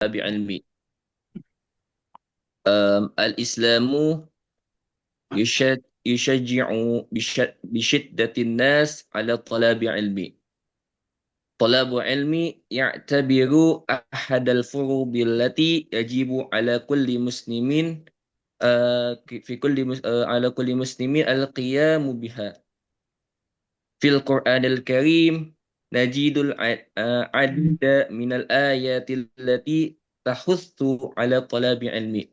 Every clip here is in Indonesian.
بعلمي. الإسلام يشجع بشدة الناس على طلب علم. طلب علم يعتبر أحد الفروض التي يجب على كل مسلم على كل مسلم القيام بها. في القرآن الكريم نجد العديد من الآيات التي تحث على طلب علم،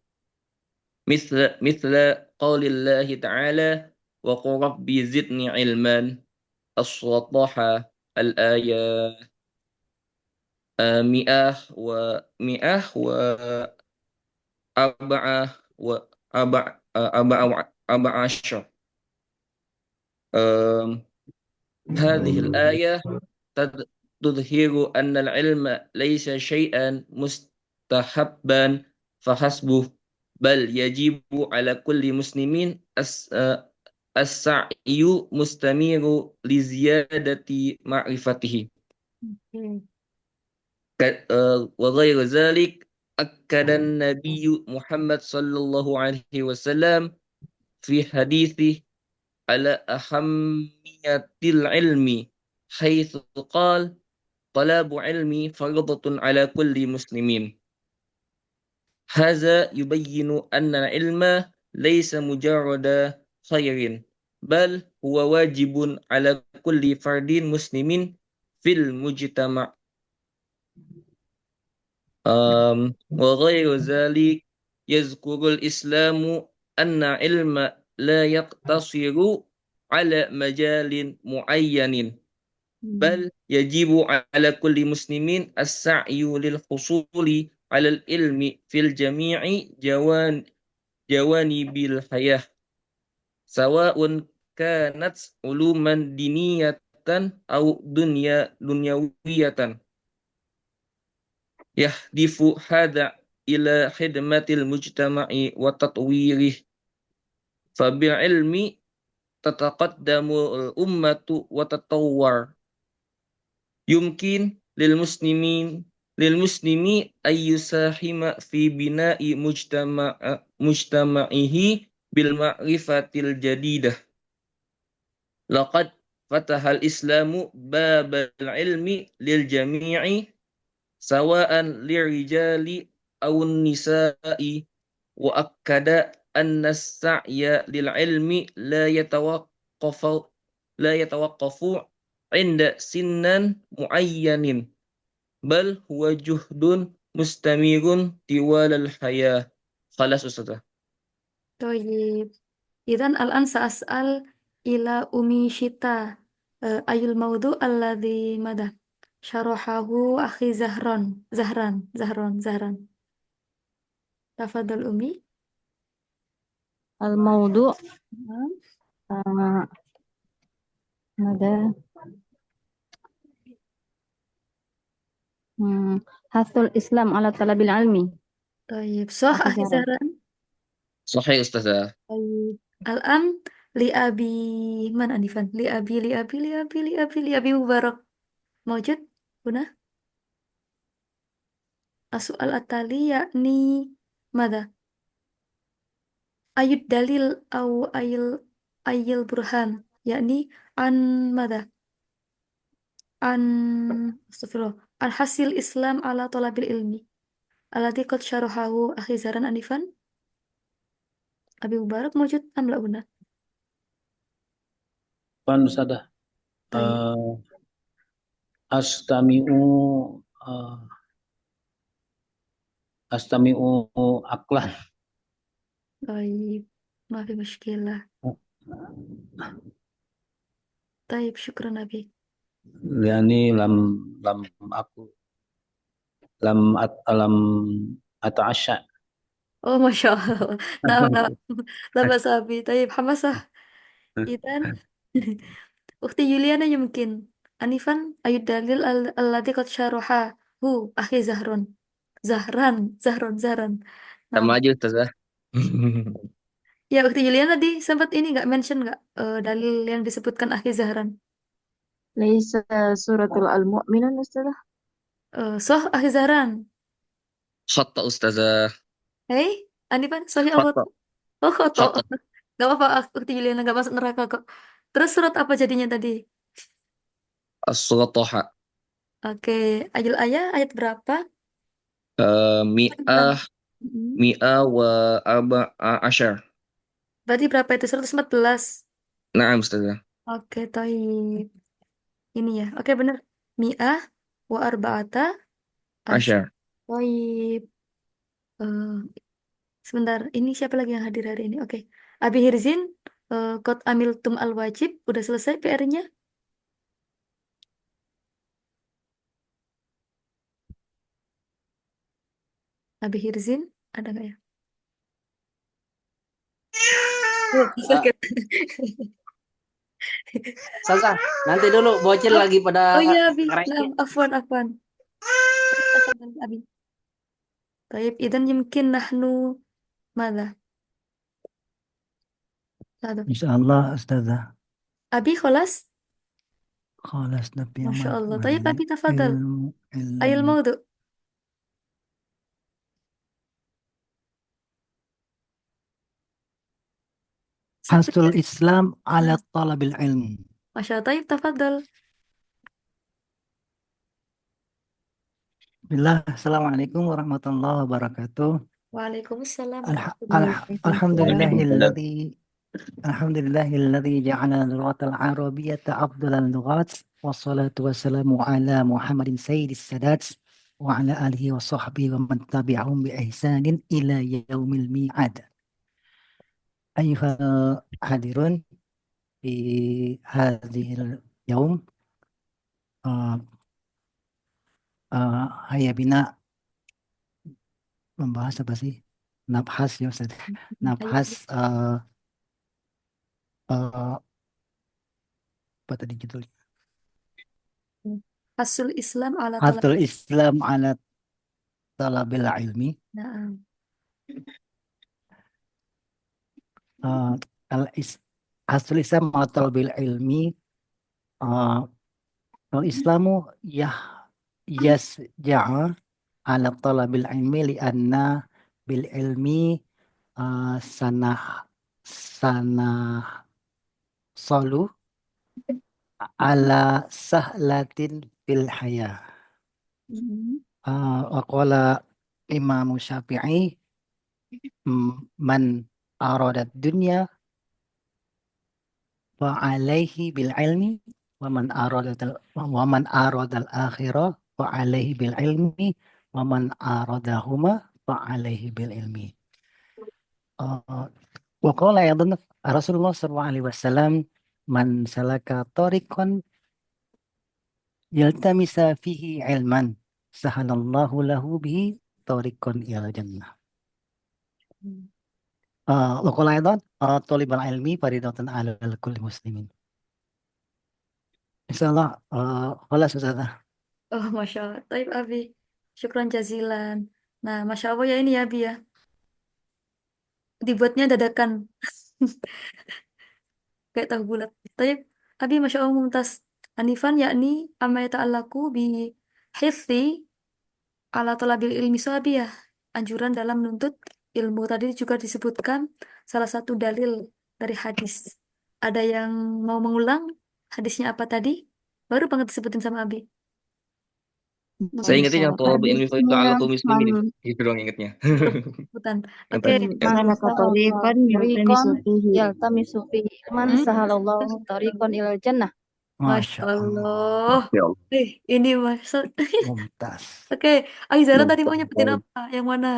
مثل قول الله تعالى: وقل ربي زدني علما. السطح الآية مئة وأربعة عشر. أم، هذه الآية تظهر أن العلم ليس شيئا مستحبا فحسبه، بل يجب على كل مسلم السعي مستمر لزيادة معرفته. Hmm. وغير ذلك أكد النبي محمد صلى الله عليه وسلم في حديثه على أهمية العلم، حيث قال: طلب علم فرضة على كل مسلم. هذا يبين أن العلم ليس مجرد خير، بل هو واجب على كل فرد مسلم في المجتمع. وغير ذلك يذكر الإسلام أن علم لا يقتصر على مجال معين، Hmm. بل يجب على كل مسلم السعي للحصول على العلم في الجميع جوانب الحياة، سواء كانت علوما دينية أو دنيوية. يهدف هذا إلى خدمة المجتمع وتطويره، فبالعلم تتقدم الأمة وتتطور. يمكن للمسلم أن يساهم في بناء مجتمعه بالمعرفة الجديدة. لقد فتح الإسلام باب العلم للجميع، سواء للرجال أو النساء، وأكد أن السعي للعلم لا يتوقف عند سن معين، بل هو جهد مستمر طوال الحياة. خلاص أستاذ. طيب إذن الآن سأسأل إلى أمي شتا أي الموضوع الذي ماذا شرحه أخي زهران تفضل أمي. الموضوع نعم. آه، ماذا حث الإسلام على طلب العلم. طيب صح أخي أخي زهرة. زهران. صحيح أستاذ. طيب الآن لأبي من أنفا لأبي مبارك موجود هنا. السؤال التالي يعني ماذا أي الدليل أو أي البرهان يعني عن ماذا عن استغفر الله عن حث الإسلام على طلب العلم الذي قد شرحه أخي زهران آنفا. أبي مبارك موجود أم لا هنا؟ Ustazah, طيب astami'u uh, astami'u aklan. طيب ما في مشكلة. طيب شكرا أبي. Yani lam aku lam ata'asya. Oh masya Allah. Nah, nah, لا بأس أبي. طيب حماسة إذن أختي يوليانا يمكن أنفا أي الدليل الذي قد شرحه أخي زهران. Sama Nah, aja Ustazah. ya waktu Julian tadi sempat ini nggak mention nggak dalil yang disebutkan Akhi Zahran. ليس سورة المؤمنون أستاذة. Soh Akhi Zahran. Khata Ustazah. Hei, Anifan, sorry apa Khata. tuh? Oh, koto. Khata. Gak apa-apa, aku Juliana gak masuk neraka kok. Terus surat apa jadinya tadi? As-Surat Toha. Oke, Ayul Ayah ayat berapa? Mi'ah Mm-mm. Mi'ah wa arba'a asyar. Berarti berapa itu? 114. Naam Ustazah. Oke, toib. Ini ya. Oke, bener. Mi'ah wa arba'ata asyar. Asyar. Toib. Eh, sebentar, ini siapa lagi yang hadir hari ini? Oke. Abi Hirzin, Qad amiltum al-wajib. Udah selesai PR-nya? Abi Hirzin, ada nggak ya? Oh, Ah, sakit. Sasa, nanti dulu bocil Oh, lagi pada oh iya, Abi. Nah, ngeresnya. afwan, afwan. Tafadhal, Abi. Taib, idan yumkin nahnu mada? Satu. Insyaallah Ustazah. Abi, kholas? Khalas Nabi Masya Ahmad Allah. Taib, wal Abi, tafadhal. ilmu Ayul ilmu maudu. Satu hasul ya. Islam ala Nah, talabil ilm. Masya Allah, Taib, tafadhal. Bismillah, Assalamualaikum warahmatullahi wabarakatuh. Waalaikumsalam Alha- warahmatullahi alha- Waalaikumsalam. alhamdulillahilladzi ja'ala al-lughatal arabiyyata afdalal lughat wassalatu wassalamu ala Muhammadin sayyidis sadat wa ala alihi wa sahbihi wa man tabi'ahum bi ihsanin ila yaumil mi'ad. Ayyuhal hadirun fi hadhil yaum, uh, Hayya bina membahas apa sih? Nabhas ya Ustaz. Ayo, Nabhas Abi. uh, apa tadi judulnya? Hasul Islam ala talab. Hatul Islam ala talabil ilmi. Nah, Uh, Hasul Islam ala talabil ilmi. Uh, Al-Islamu yasja'a ala talabil ilmi lianna bil ilmi sanah sanah solu ala sahlatin fil hayah. Waqala Imam Syafi'i man aradat dunya fa alaihi bil ilmi wa man aradal akhirah fa alaihi bil ilmi wa man aradahuma fa alaihi bil ilmi. Wa qala aydan Rasulullah sallallahu alaihi wasallam man salaka tariqan yaltamisa fihi ilman sahalallahu lahu bihi tariqan ilal jannah. Wa qala aydan talibul ilmi faridatun 'alal kulli muslimin. Insyaallah khalas Ustazah. oh, Masya Allah. Taib, Abi. Syukran jazilan. Nah, Masya Allah ya ini ya, Abi ya. Dibuatnya dadakan. Kayak tahu bulat. Taib, Abi, Masya Allah, mumtaz. Anifan yakni amma yata'allaku bi hifzi ala talabil ilmi ya. Anjuran dalam menuntut ilmu. Tadi juga disebutkan salah satu dalil dari hadis. Ada yang mau mengulang hadisnya apa tadi? Baru banget disebutin sama Abi. Saya Mungkin ingatnya yang tolabul ilmi Hadisnya fayu'ala kaum muslimin. man Itu doang ingatnya. sebutan. Yang Oke. tadi. Yang salaka tariqan yaltamisu fihi yaltamisu fihi man Hmm? sahalallahu tariqan ilal jannah. Masya Masya Allah. Allah. Ya Allah. Ini maksud. Mumtaz. Oke, Aizara tadi mau Mantap nyebutin sekali. apa? Yang mana?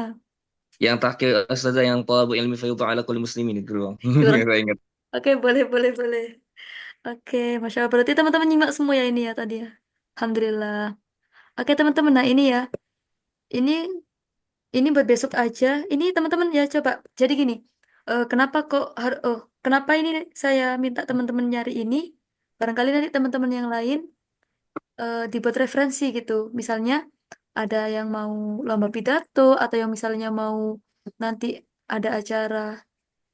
Yang terakhir Ustazah yang tolabul ilmi fayu'ala kaum muslimin itu doang. Curang. Yang saya ingat. Oke, boleh, boleh, boleh. Oke, Masya Allah. Berarti teman-teman nyimak semua ya ini ya tadi ya. Alhamdulillah. Oke, teman-teman. Nah, ini ya. Ini ini buat besok aja. Ini teman-teman ya coba. Jadi gini. Kenapa kok kenapa ini saya minta teman-teman nyari ini? Barangkali nanti teman-teman yang lain dibuat referensi gitu. Misalnya ada yang mau lomba pidato atau yang misalnya mau nanti ada acara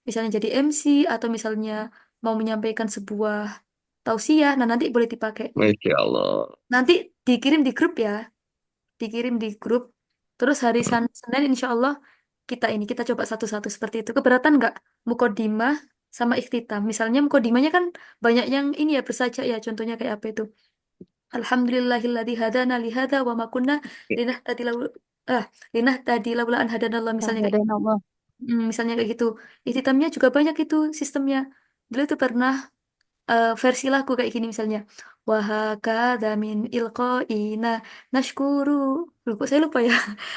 misalnya jadi MC atau misalnya mau menyampaikan sebuah tausiah, nah nanti boleh dipakai. Masya Allah. Nanti dikirim di grup ya, dikirim di grup. Terus hari Senin insya Allah kita coba satu-satu seperti itu. Keberatan nggak mukodimah sama ikhtitam? Misalnya mukodimahnya kan banyak yang ini ya bersajak ya. Contohnya kayak apa itu? Alhamdulillahilladzi hadana li hadza wa ma kunna linahtadi laula ah linahtadi laula an hadanallah misalnya kayak Hadain Allah. misalnya kayak gitu. Ikhtitamnya juga banyak itu sistemnya. Dulu itu pernah versi lagu kayak gini misalnya. Wahakadha min ilqaina nashkuru. Loh, kok saya lupa ya?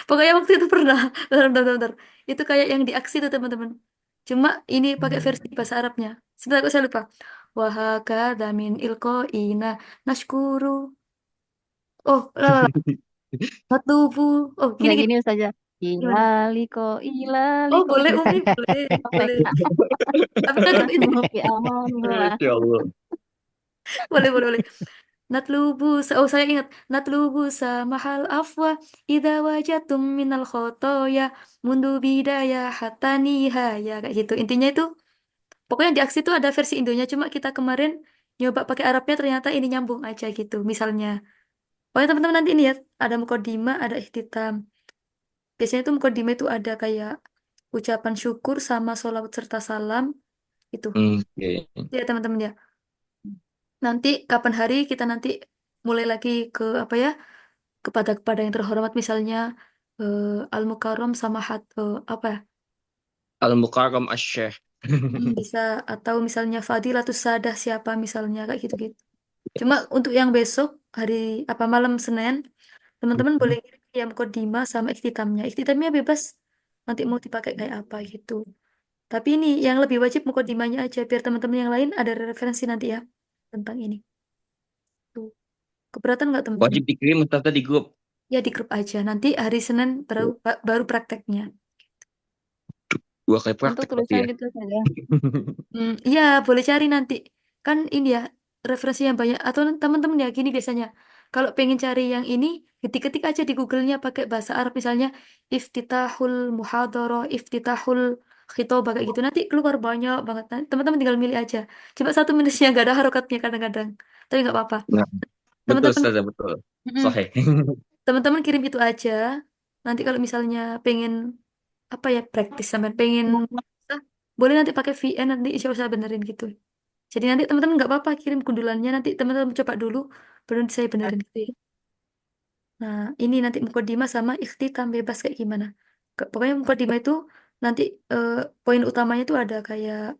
Pokoknya waktu itu pernah. Bentar, bentar, bentar. Itu kayak yang di aksi itu teman-teman. Cuma ini pakai versi bahasa Arabnya. Sebentar, kok saya lupa. Wahakadha min ilqaina nashkuru. Oh, lah, lah, lah. Matubu. Oh, gini, Nggak gini. gini Ustazah. Gimana? Oh, Ilaliko boleh gitu. Umi, boleh, boleh. Tapi tetap ini. Fi amanillah. Ya Allah. Boleh, boleh, boleh. Oh saya ingat natlubu samahal afwa idza wajatum minal khotoya mundu bidaya hatta nihaya kayak gitu. Intinya itu pokoknya di aksi itu ada versi Indonya cuma kita kemarin nyoba pakai Arabnya ternyata ini nyambung aja gitu. Misalnya, pokoknya teman-teman nanti ini ya ada mukodima, ada ikhtitam. Biasanya itu mukodima itu ada kayak ucapan syukur sama sholawat serta salam itu. Oke. Ya teman-teman ya. Nanti kapan hari kita nanti mulai lagi ke apa ya? Kepada yang terhormat misalnya Al-Mukarram sama apa ya? Al-Mukarram Asy-Syekh. Bisa atau misalnya Fadilatus Sadah siapa misalnya kayak gitu-gitu. Cuma untuk yang besok hari apa malam Senin teman-teman boleh kirim yang mukodimah sama ikhtitamnya. Ikhtitamnya bebas nanti mau dipakai kayak apa gitu. Tapi ini yang lebih wajib mukodimahnya aja biar teman-teman yang lain ada referensi nanti ya tentang ini. Tuh. Keberatan nggak teman-teman? Wajib dikirim Ustazah di grup. Ya di grup aja. Nanti hari Senin baru prakteknya. Dua kali Untuk praktek berarti tulisan ya. gitu saja. Iya, boleh cari nanti. Kan ini ya, referensi yang banyak. Atau teman-teman ya, gini biasanya. Kalau pengen cari yang ini, ketik-ketik aja di Google-nya pakai bahasa Arab. Misalnya, iftitahul muhadharah, iftitahul khitobah, kayak gitu. Nanti keluar banyak banget. Nanti teman-teman tinggal milih aja. Coba satu minusnya nggak ada harokatnya kadang-kadang. Tapi nggak apa-apa. Nah, betul Teman-teman, Ustazah, betul. mm-mm. Sahih. Teman-teman kirim itu aja. Nanti kalau misalnya pengen, apa ya, praktis sampai pengen, ah, boleh nanti pakai VN, nanti insya Allah saya benerin gitu. Jadi nanti teman-teman nggak apa-apa kirim gundulannya nanti teman-teman coba dulu baru nanti saya benerin gitu ya. Nah ini nanti mukodimah sama ikhtitam bebas kayak gimana. Pokoknya mukodimah itu nanti eh, poin utamanya itu ada kayak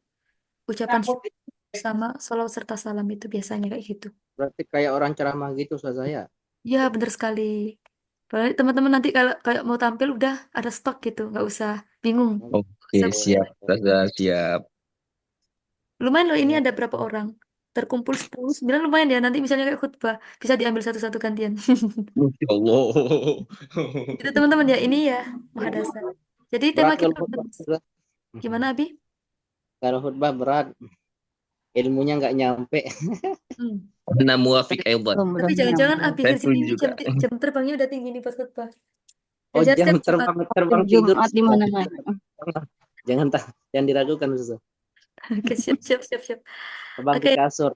ucapan syukur sama salawat serta salam itu biasanya kayak gitu. Berarti kayak orang ceramah gitu Ustazah ya. Ya bener sekali. Padahal teman-teman nanti kalau kayak mau tampil udah ada stok gitu, nggak usah bingung. Oke, Bisa- siap Ustazah, siap. Lumayan loh ini Ya. ada berapa orang? Terkumpul 10, 9 lumayan ya. Nanti misalnya kayak khutbah bisa diambil satu-satu gantian. Masya Allah. Itu teman-teman ya, ini ya muhadasah. Jadi tema Berat kita kalau khutbah, Ustazah. gimana Abi? Kalau khutbah berat, ilmunya nggak nyampe. Hmm. Ana muwafiq Aidan. Belum Tapi belum jangan-jangan nyampe. Abi Saya Hirzin setuju ini juga. jam terbangnya udah tinggi nih pas khutbah. Oh, Jangan jam setiap Jumat. terbang tidur. Jumat di mana-mana. Jangan diragukan Ustazah. Oke, siap, siap, siap, siap. Terbang Oke, di kasur.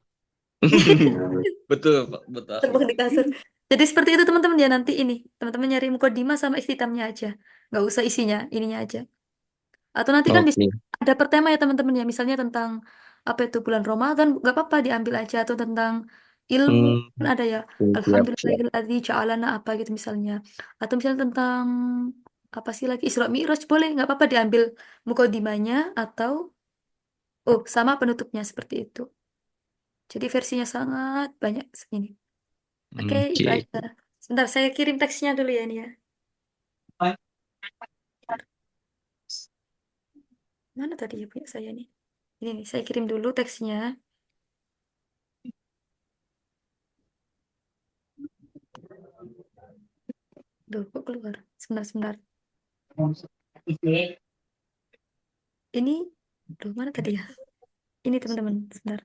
Betul, Pak. Betul. terbang di kasur. Jadi seperti itu teman-teman ya nanti ini. Teman-teman nyari mukodimah sama ikhtitamnya aja. Nggak usah isinya, ininya aja. Atau nanti kan bisa Oke. ada per tema ya teman-teman ya. Misalnya tentang apa itu bulan Ramadan, nggak apa-apa diambil aja. Atau tentang ilmu, kan ada ya. Siap, siap. Alhamdulillahilladzi ja'alana apa gitu misalnya. Atau misalnya tentang apa sih lagi Isra Mi'raj boleh, nggak apa-apa diambil mukodimanya atau sama penutupnya seperti itu. Jadi versinya sangat banyak ini. Oke, itu Oke. aja. Sebentar, saya kirim teksnya dulu ya ini ya. Mana tadi ya punya saya nih? Ini nih, saya kirim dulu teksnya. Duh, kok keluar? Sebentar, sebentar. Ini, duh, mana tadi ya? Ini teman-teman, sebentar.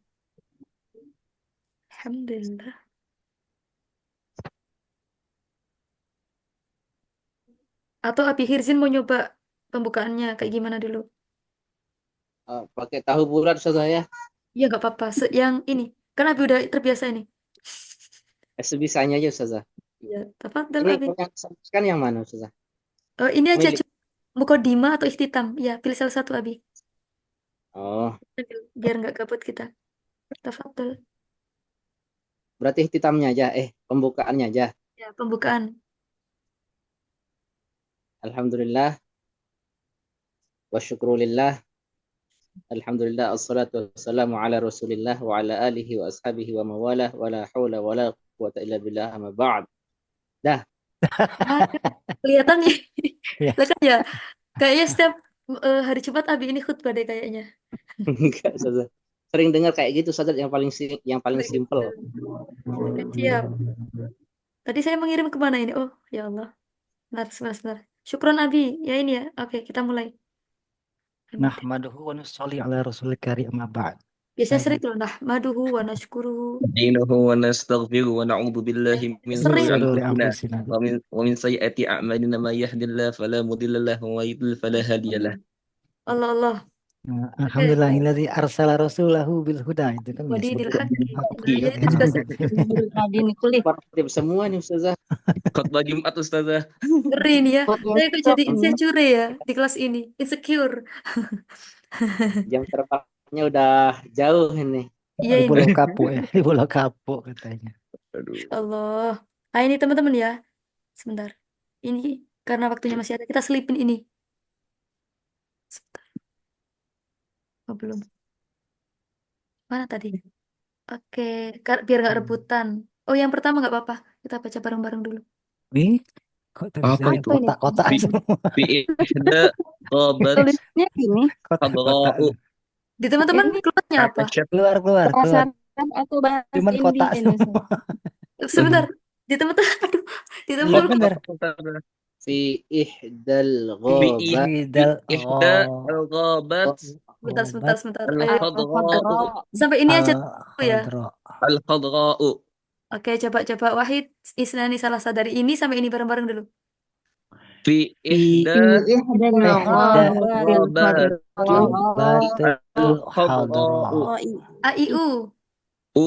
Alhamdulillah. Atau Abi Hirzin mau nyoba pembukaannya kayak gimana dulu? Pakai tahu bulat Ustazah ya. Ya nggak apa-apa. Yang ini, kan Abi udah terbiasa ini. Sebisanya aja Ustazah. Ya, tafadhal Ini Abi. yang kan yang mana Ustazah? Ini aja Milih. mukodima atau ikhtitam. Ya, pilih salah satu Abi. Oh, Biar nggak gabut kita. Tafadhol. berarti hitamnya aja. Pembukaannya aja. Ya, pembukaan. Alhamdulillah wa syukrulillah. Alhamdulillah assalatu wassalamu ala Rasulillah wa ala alihi wa ashabihi wa mawalah wa la haula wa la quwata illa billah amma ba'd. Dah. Ah, kelihatannya. Ya. Lah kan ya, kayaknya setiap hari Jumat Abi ini khutbah deh kayaknya. Enggak, Ustazah. Sering dengar kayak gitu, Ustazah, yang paling simpel. Siap. Tadi saya mengirim kemana ini? Oh, ya Allah. Sebentar. Syukron Abi. Ya ini ya. Oke, kita mulai. Nahmaduhu wa nusolli ala rasulil karim amma ba'd. Biasanya sering tuh. Nahmaduhu wa nashkuruhu. نستعينه ونستغفره ونعوذ بالله من Sering. شرور Syururi أنفسنا anfusina. ومن سيئات أعمالنا من يهد الله فلا مضل له ومن يضلل فلا هادي له. Allah. Alhamdulillahilladzi arsala rasulahu bil huda, itu kan biasa. Wadidil haqqi. Iya. Ya, itu sudah Menurut Nadine kuliah. Partip semua nih, Ustazah. Khutbah Jumat Ustazah. ngeri nih ya. Khutbah Saya kok jadi ini. insecure ya di kelas ini. Insecure. Jam terbangnya udah jauh ini. Iya Di ini. Pulau Kapuk ya, di Pulau Kapuk katanya. Aduh. Allah. Ah ini teman-teman ya. Sebentar. Ini karena waktunya masih ada. Kita selipin ini. Sebentar. Oh, belum. Mana tadi? Oke. Biar nggak rebutan. Oh, yang pertama nggak apa-apa. Kita baca bareng-bareng dulu. Ih, kok Apa tulisannya itu? kotak-kotak Fi- semua? Fi ihda qabat Tulisnya gini. Kotak-kotak. hadra'u Di teman-teman Ini keluarnya apa? Arsyad Keluar. Prasaran atau bahasa Cuman kotak Indonesia? semua. Sebentar. Di teman-teman. Aduh. Di Iya teman-teman. bener. Fi ihdal Fi ghabat. Idal ihda al-ghabat Sebentar. Ayo. al-khadra'u Sampai ini aja dulu ya. Khadra. al-khadra'u Oke, coba Wahid Isnani salah dari ini sampai ini bareng-bareng dulu. fi Fi ihda Ihda ghabat Batul Hadra. AIU. u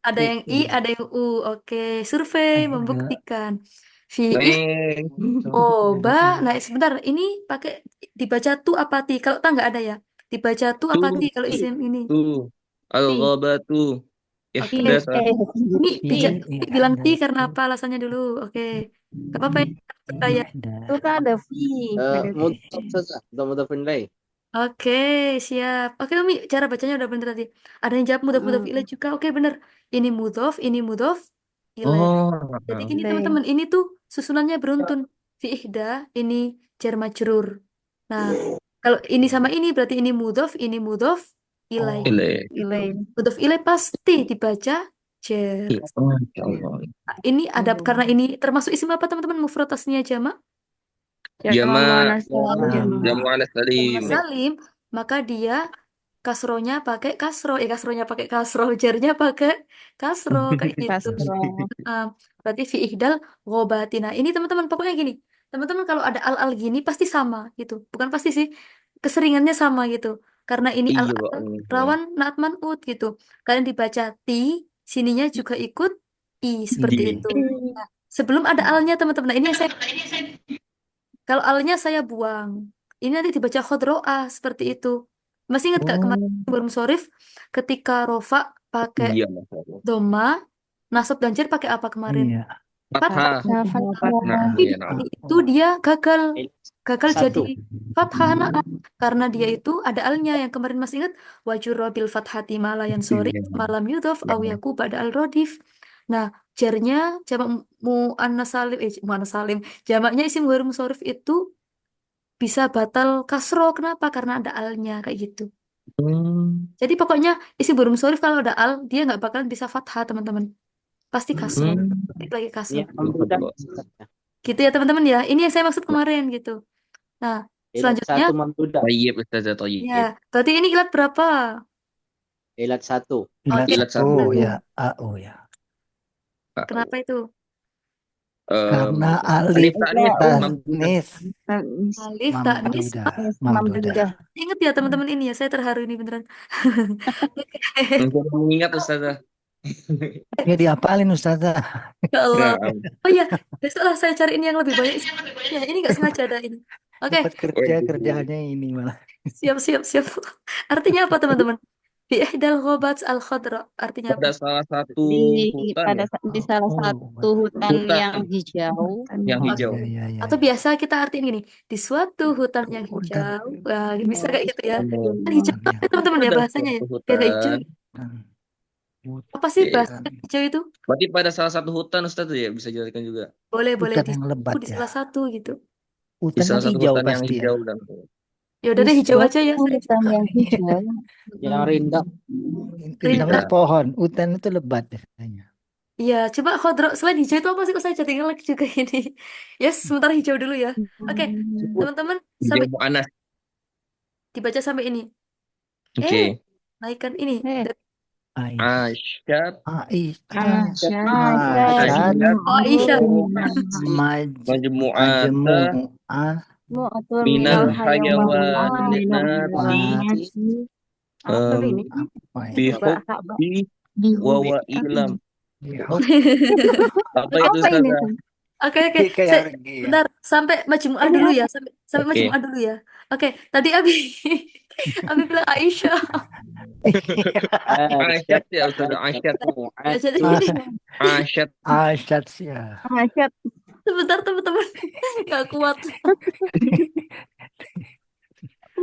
Ada yang I, ada yang U. Oke, survei membuktikan. Fi Neng. Oba. Nah, sebentar. Ini pakai dibaca tu apa ti? Kalau tak nggak ada ya. Dibaca tu apa ti kalau isim ini? Tu al-ghabatu Oke. ihda Ini bilang ti karena apa alasannya dulu. Oke. Gak apa-apa ya. Saya. Itu kan ada fi. Mudhaf, Ustazah. Mudhafun ilaih. Oke, siap. Oke, Umi, cara bacanya udah bener tadi. Ada yang jawab mudhof ilaih juga. Oke, bener. Ini mudhof ilaih. Oh, Jadi gini Ilaih. teman-teman, ini tuh susunannya beruntun. Fi ihda, ini jar majrur. Nah, kalau ini sama ini berarti ini mudhof ilaih. Ilaih. Mudhof ilaih pasti dibaca jar. oh, ya Allah. Ini ada karena ini termasuk isim apa teman-teman? Mufrad tasniyah jamak? Jama' Jama' Jamu'an salim. Salim, maka dia kasronya pakai kasro, kasronya pakai kasro, jarnya pakai kasro kayak gitu. Berarti fi ihdal ghobati. Nah, ini teman-teman pokoknya gini. Teman-teman kalau ada al gini pasti sama gitu. Bukan pasti sih, keseringannya sama gitu. Karena ini Iya, al Pak. rawan naat man'ut gitu. Kalian dibaca ti, sininya juga ikut i seperti Iya. itu. Nah, sebelum ada alnya teman-teman. Nah, ini yang saya kalau alnya saya buang. Ini nanti dibaca khodro'ah seperti itu. Masih ingat gak kemarin sebelum sorif ketika rofa pakai Iya, Mas. doma, nasab dan jar pakai apa kemarin? Iya. Fathah. Fathah. Nah, Tapi ya, nah. itu dia gagal Satu. jadi fathah karena dia itu ada alnya yang kemarin masih ingat wajurra bil fathati malayan sorif malam yudhof aw yaku pada al rodif. Nah, jarnya jamak muannas salim jamaknya isim ghair munsharif itu bisa batal kasro. Kenapa? Karena ada alnya kayak gitu. Jadi pokoknya isim ghair munsharif kalau ada al dia nggak bakalan bisa fathah teman-teman, pasti kasro. Balik lagi kasro. Ini membludak. Gitu ya teman-teman ya. Ini yang saya maksud kemarin gitu. Nah, Ilat selanjutnya satu membludak. Tayyib, Ustazah, tayyib. ya, berarti ini ilat berapa? Ilat satu. Ilat Ilat satu satu. ya. AO ya. Kenapa itu? Karena alif alif taknis mamdudah. tasnis Alif taknis mamdudah. Ingat ya teman-teman ini ya, saya terharu ini beneran. Untuk mengingat Ustazah. Ya diapalin Ustazah. Ya Allah. Nah, Oh iya, besoklah saya cariin yang lebih banyak isinya. Ini nggak sengaja ada ini. Oke, Dapat kerja kerjaannya ini malah. siap, siap, siap. Artinya apa teman-teman? Bi ihdal ghobats al khadra. Artinya pada apa? salah satu hutan ya, di salah Oh, satu hutan hutan yang hijau. yang Oh, hijau. ya, ya, atau ya. biasa kita artiin gini, di suatu hutan yang hijau. Wah, bisa kayak gitu ya. Kan hijau Hutan apa yang teman-teman ya Pada bahasanya ya? suatu Biar nggak hijau. hutan. Apa sih Oke. bahasa hijau itu? Berarti pada salah satu hutan Ustaz ya bisa jelaskan juga. Boleh, boleh Hutan di, yang lebat di ya. salah satu gitu. Di Hutan salah kan satu hijau hutan yang pasti ya. hijau dan Ya udah Di deh hijau aja ya. suatu hutan yang hijau. Yang rindang. Rindangnya Rindang. pohon, hutan itu lebat biasanya. Iya, coba khodro selain hijau itu apa sih? Kok saya jadi ngelek juga ini. Ya, sementara hijau dulu ya. Oke, teman-teman hijau sampai mu'anas. dibaca sampai ini. Oke. Naikkan ini. Asyad Aisyah Asyad Oh, Aisyah. majmu'ata Mu'atul minal minal hayawanati apa ini? bihubbi wa ilam. Apa itu Apa ini? Ustazah? Oke, Kayak pergi ya. bentar, sampai majmu'ah dulu ya. Sampai Oke. majmu'ah dulu ya. Oke, tadi Abi bilang Aisyah. Asyad ya Ustazah, Asyad. Ya, jadi ini Asyad. Aisyah ya. Asyad. sebentar teman-teman. Gak kuat.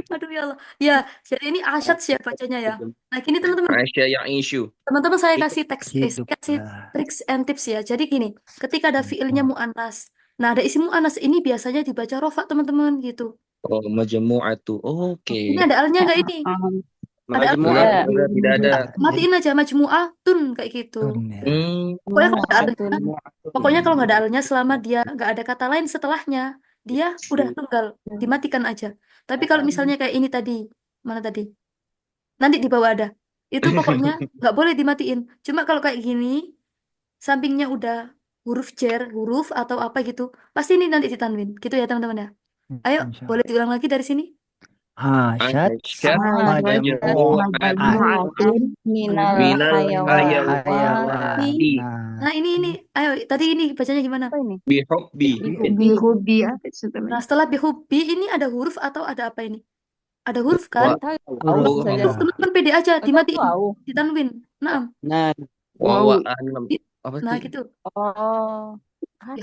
Aduh ya Allah. Ya, jadi ini Asyad sih ya bacanya ya. Nah, gini teman-teman. Asyad yang isu. Teman-teman saya kasih Hidup kasih lah. tricks and tips ya. Jadi gini, ketika ada fiilnya mu'annas. Nah, ada isim mu'annas ini biasanya dibaca rofa teman-teman gitu. Oh, majmu'atu. Oke. Ini ada alnya nggak ini? Ada Enggak, alnya? Ustazah, tidak ada. Matiin aja majmu'atun kayak gitu. Tun ya. Pokoknya kalau nggak ada pokoknya kalau nggak ada alnya selama dia nggak ada kata lain setelahnya, dia udah tunggal, dimatikan aja. Tapi kalau misalnya kayak ini tadi, mana tadi? Nanti di bawah ada. Itu pokoknya nggak boleh dimatiin. Cuma kalau kayak gini, sampingnya udah huruf jar, huruf atau apa gitu, pasti ini nanti ditanwin. Gitu ya teman-teman ya. Ayo, Insya boleh diulang lagi dari sini? Aisyah Asyad majmu'atun Majmu'atun minal minal hayawati. hayawati Nah, ini. Ayo, tadi ini bacanya gimana? Apa ini? bihubbi. Bihudi apa Nah, setelah bihubbi ini ada huruf atau ada apa ini? Ada huruf Wa- kan? Oh, Huruf teman-teman pede aja, dimatiin, ditanwin. Nah, Nah, wa anam. Apa nah sih? gitu. Oh.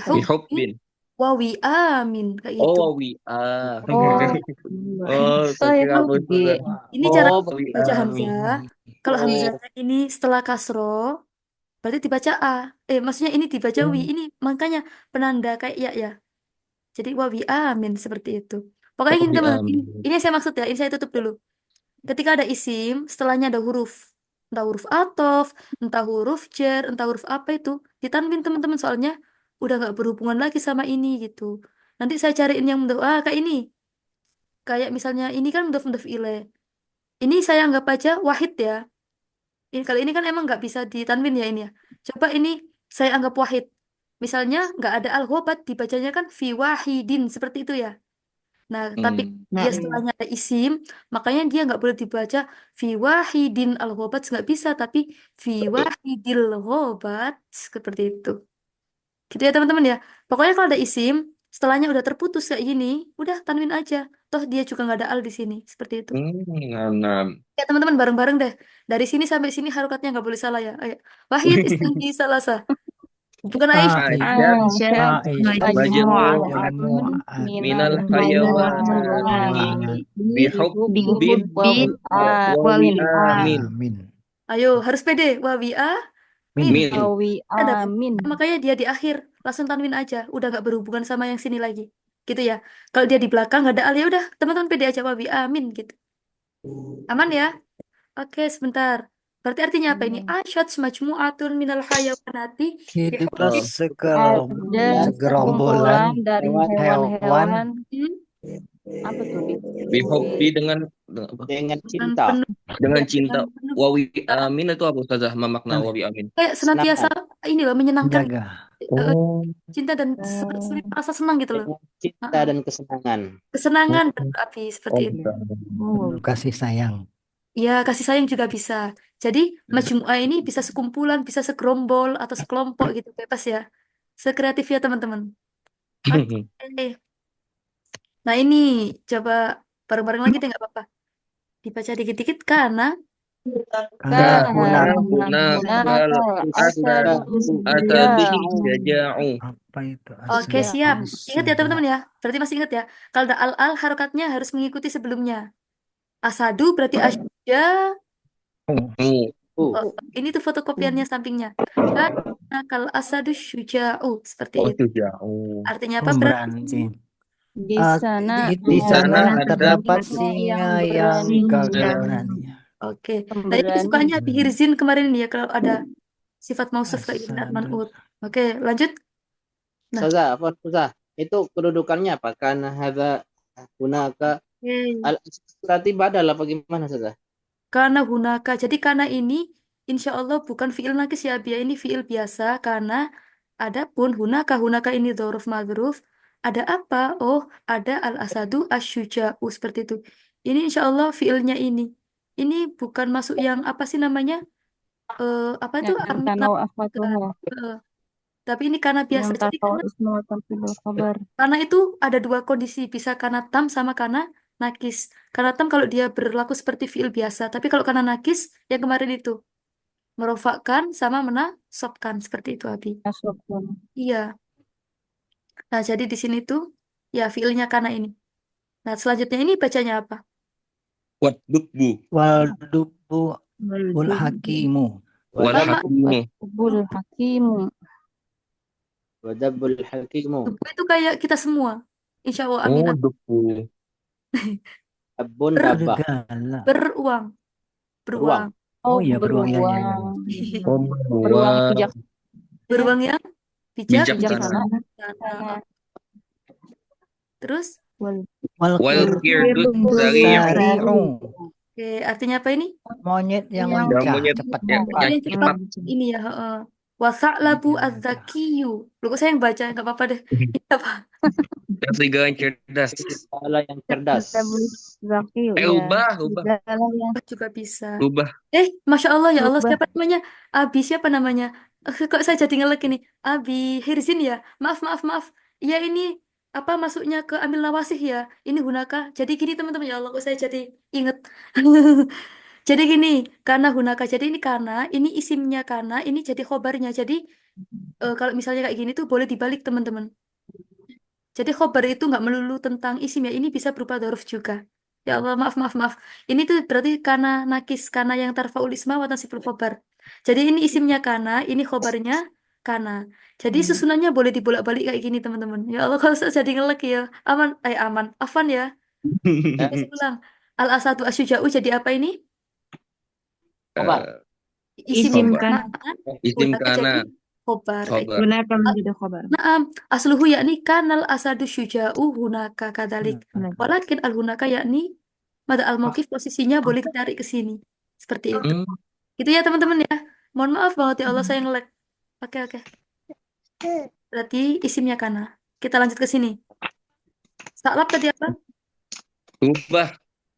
Bihubbin. Wawi amin kayak gitu. Oh, wawi'ah. Oh, saya kira apa Ustazah? Ini cara wawi'ah. baca hamzah. Kalau hamzahnya ini setelah kasro, berarti dibaca a. Maksudnya ini dibaca wi. Ini makanya penanda kayak ya. Jadi wawi amin seperti itu. Pokoknya ini teman, ini saya maksud ya. Ini saya tutup dulu. Ketika ada isim, setelahnya ada huruf. Entah huruf atof, entah huruf jar, entah huruf apa itu. Ditanwin teman-teman soalnya udah nggak berhubungan lagi sama ini gitu. Nanti saya cariin yang kayak ini. Kayak misalnya ini kan mudhof ilaih. Ini saya anggap aja wahid ya. Ini kali ini kan emang nggak bisa ditanwin ya ini ya. Coba ini saya anggap wahid. Misalnya nggak ada al-ghobat dibacanya kan fi wahidin seperti itu ya. Nah, tapi dia setelahnya ada isim, makanya dia nggak boleh dibaca fi wahidin al-ghobat nggak bisa, tapi fi wahidil ghobat seperti itu. Gitu ya teman-teman ya. Pokoknya kalau ada isim, setelahnya udah terputus kayak gini, udah tanwin aja. Toh dia juga nggak ada al di sini, seperti itu. Nah. Ya teman-teman bareng-bareng deh. Dari sini sampai sini harokatnya nggak boleh salah ya. Ayo. Wahid istinji salasa. Bukan Aisyah. Majmu'atun minal hayawani bihubbin wa amin. Ayo, harus pede. Wawi Min. Amin. Makanya dia di akhir langsung tanwin aja, udah nggak berhubungan sama yang sini lagi, gitu ya. Kalau dia di belakang nggak ada al ya udah teman-teman pede aja wawi amin gitu. Aman ya? Oke, sebentar. Berarti artinya apa ini? Asyad majmu'atun minal hayawanati Hiduplah Ada segerombolan sekumpulan dari hewan-hewan. Apa tuh? Bihubbi dengan cinta. Dengan cinta. Wawi amin itu apa Ustazah? Makna wawi amin. Kayak senantiasa ini loh menyenangkan. Oh. Cinta dan seperti rasa senang gitu loh. Cinta dan kesenangan. Kesenangan berarti seperti itu. Kasih sayang. Ya, kasih sayang juga bisa. Jadi, majmu'ah ini bisa sekumpulan, bisa segerombol, atau sekelompok gitu. Bebas ya. Sekreatif ya, teman-teman. Oke. Nah, ini coba bareng-bareng lagi deh, nggak apa-apa. Dibaca dikit-dikit karena Karena Kana hunaka hunaka asadu asadu asadu syuja'u syaja'u. apa itu Oke, asal siap. Ingat ya, sudah teman-teman ya. Berarti masih ingat ya. Kalau ada al-al, harokatnya harus mengikuti sebelumnya. Asadu berarti asya. oh Oh, ini tuh fotokopiannya sampingnya. Karena kalau asadu syuja'u. Seperti Oh, itu. syaja'u. Artinya apa? oh Berarti berarti di sana di sana Sana ada ada terdapat singa singa yang yang berani eh, berani. oke. Nah, ini pemberani sukanya Bihirzin kemarin nih ya kalau ada sifat mausuf kayak gini Asadu. man'ut. Oke, lanjut. Nah, Ustazah, apa Ustazah? Itu kedudukannya apa? Karena hadza hunaka oke. al berarti badal apa gimana Ustazah? Karena hunaka. Jadi karena ini insya Allah bukan fiil nakis ya Bia. Ini fiil biasa karena adapun hunaka. Hunaka ini dzaruf madruf. Ada apa? Oh, ada al-asadu asyuja'u seperti itu. Ini insya Allah fiilnya ini. Ini bukan masuk yang apa sih namanya? Apa itu? yang tanau akhwatuha Tapi ini karena biasa. yang Jadi tahu ismu tanfidul khabar karena itu ada dua kondisi, bisa karena tam sama karena nakis. Karena tam kalau dia berlaku seperti fiil biasa, tapi kalau karena nakis yang kemarin itu merofakkan sama menasobkan seperti itu Abi. nasabun Iya. Nah, jadi di sini tuh ya fiilnya karena ini. Nah, selanjutnya ini bacanya apa? waddubu Wal dubu ul wal hakimu. wal Lama hakimu. dubbul hakimu Wadabbul hakimu. dubu itu kayak kita semua. Insya Allah amin. Oh, dubu. Abun Ber, dabbah. Segala. beruang. Beruang. Beruang. Oh iya beruang ya ya ya. beruang Oh, beruang beruang. bijak Beruang yang bijak. Bijaksana. bijaksana Terus, Wal Wal kirdu kirdus sari'u. sari'u. oke, artinya apa ini? Monyet yang Yang Ya, lincah, monyet cepat. yang Ini yang cepat cepat. ini ya. Wasa'labu Yang az-zakiyu. Lu kok saya yang baca, nggak apa-apa deh. Ini apa? Dan serigala yang cerdas. Serigala yang cerdas. zakiyu ya Ubah. serigala yang Juga bisa. Ubah. Masya Allah ya Allah, Rubah. siapa namanya? Abi, siapa namanya? Kok saya jadi ngelek ini? Abi Hirzin ya? Maaf, maaf, maaf. Ya ini apa masuknya ke Amil Nawasih ya? Ini Hunaka. Jadi gini teman-teman ya Allah, kok saya jadi inget. Jadi gini, karena Hunaka. Jadi ini karena, ini isimnya karena, ini jadi khobarnya. Jadi kalau misalnya kayak gini tuh boleh dibalik teman-teman. Jadi khobar itu nggak melulu tentang isim ya. Ini bisa berupa dzaraf juga. Ya Allah, maaf, maaf, maaf. Ini tuh berarti karena nakis, karena yang tarfaul isma wa tasiful khobar. Jadi ini isimnya karena, ini khobarnya karena. Jadi susunannya boleh dibolak-balik kayak gini teman-teman. Ya Allah, kalau saya jadi ngelek ya. Aman, aman. Afan ya. Saya ulang. Al-asadu asyuja'u jadi apa ini? Khobar. Isim Khobar. karena, Isim Hunaka kana. jadi khobar. Kayak Khobar. gunakan menjadi khabar Naam, asluhu yakni kanal asadu syuja'u hunaka kadalik. Walakin al hunaka yakni mada al mauqif posisinya boleh ditarik ke sini. Seperti itu. Hmm. Gitu ya teman-teman ya. Mohon maaf banget ya Allah saya nge-lag. Oke, oke. Berarti isimnya kana. Kita lanjut ke sini. Saklab tadi apa? Ubah.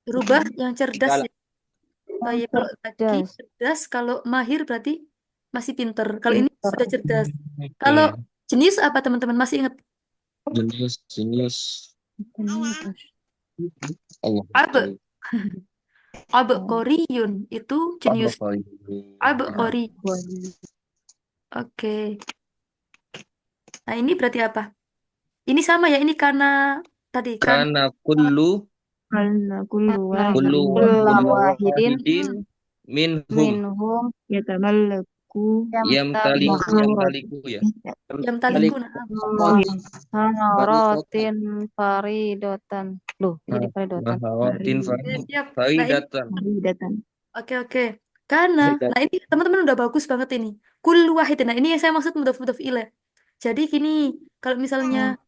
Rubah yang cerdas Segala. ya. Baik, kalau zaki cerdas, kalau mahir berarti masih pinter. Kalau ini Pinter. sudah cerdas. Kalau jenius apa teman-teman? Masih ingat? Jenis. Allah. Abe. Abqariyun itu jenius. Abqari. Oke. Nah, ini berarti apa? Ini sama ya, ini karena tadi kan Karena kullu karena kullu kullu wahidin wahidin minhum minhum yatamallaku yamtaliku ya. yang taliku maharatin faridotan loh jadi faridotan Maharatin siap. Nah, faridatan. faridatan oke. Karena, nah ini teman-teman udah bagus banget ini. Kullu wahidin. Nah, ini yang saya maksud mudhaf ilaih. Jadi gini, kalau misalnya